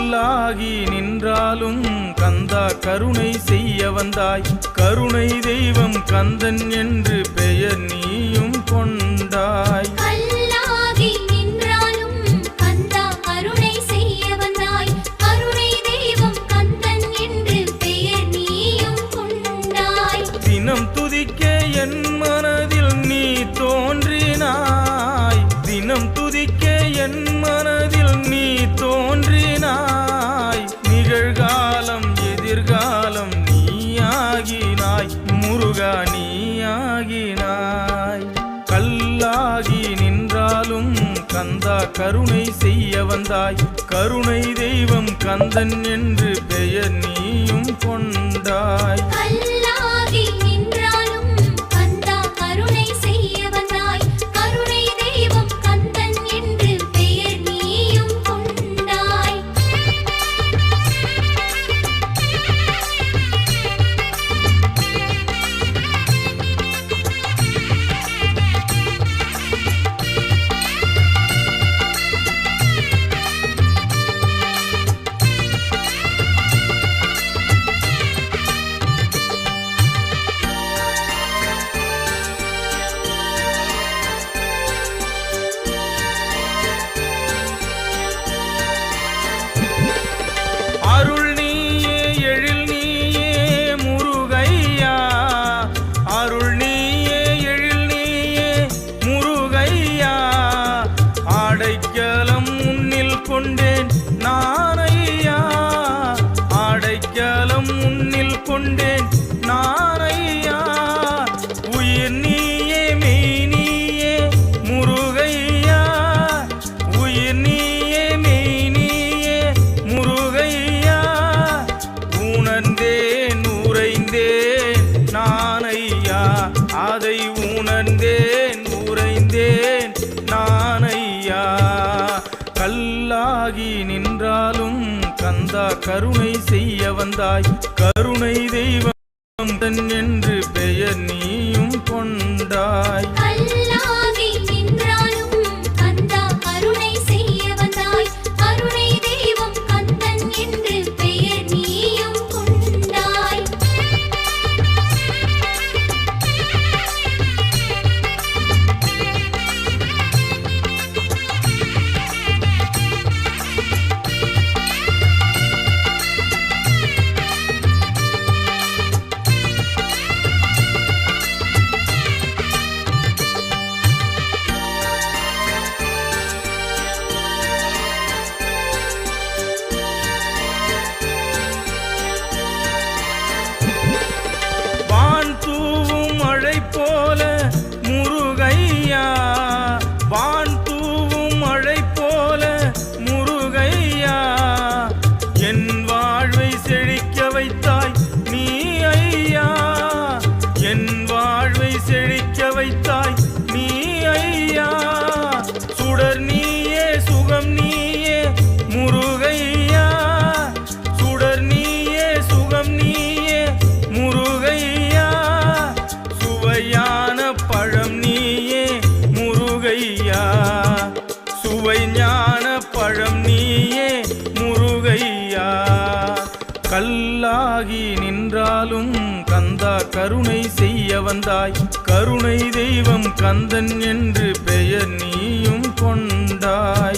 கல்லாகி நின்றாலும் கந்தா கருணை செய்ய வந்தாய். கருணை தெய்வம் கந்தன் என்று பெயர் நீயும் கொண்டாய். கல்லாகி நின்றாலும் கந்தா கருணை செய்ய வந்தாய். கருணை தெய்வம் கந்தன் என்று பெயர் நீயும் கொண்டாய். தினம் துதிக்க என் மனதில் நீ தோன்றினாய். தினம் துதிக்க என் மனதில் நீ தோன்றினாய். நிகழ்காலம் எதிர்காலம் நீயாகினாய். முருகா நீயாகினாய். கல்லாகி நின்றாலும் கந்தா கருணை செய்ய வந்தாய். கருணை தெய்வம் கந்தன் என்று பெயர் நீயும் கொண்டாய். கல்லாகி நின்றாலும் கந்தா கருணை செய்ய வந்தாய். கருணை தெய்வம் கந்தன் என்று பெயர் நீயும் கொண்டாய். அருள் நீயே எழில் நீயே முருகையா. அருள் நீயே எழில் நீயே முருகையா. ஆடைக்கலம் முன்னில் கொண்டேன் நானையா. ஆடைக்கலம் முன்னில் கொண்டேன் நானையா. உயிர் நீயே மெய் நீயே முருகையா. உயிர் நீயே மெய் நீயே முருகையா. உணர்ந்தேன் உறைந்தேன் நானையா. அதை உணர்ந்தேன் உறைந்தேன் நானையா. கல்லாகி நின்றாலும் கந்தா கருணை செய்ய வந்தாய். கருணை தெய்வம் கந்தன் என்று பெயர் நீயும் கொண்டாய். கல்லாகி நின்றாலும் கந்தா கருணை செய்ய வந்தாய். கருணை தெய்வம் கந்தன் என்று பெயர் நீயும் கொண்டாய். வான் தூவும் மழை போல முருகையா. வான் தூவும் மழை போல முருகையா. என் வாழ்வை செழிக்க வைத்தாய் நீ ஐயா. என் வாழ்வை செழிக்க வைத்தாய் நீ ஐயா. சுடர் நீயே சுகம் நீயே முருகையா. சுடர் நீயே சுகம் நீயே முருகையா. சுவையான பழம் நீயே முருகையா. சுவை ஞான பழம் நீயே முருகையா. கல்லாகி நின்றாலும் கந்தா கருணை செய்ய வந்தாய். கருணை தெய்வம் கந்தன் என்று பெயர் நீயும் கொண்டாய்.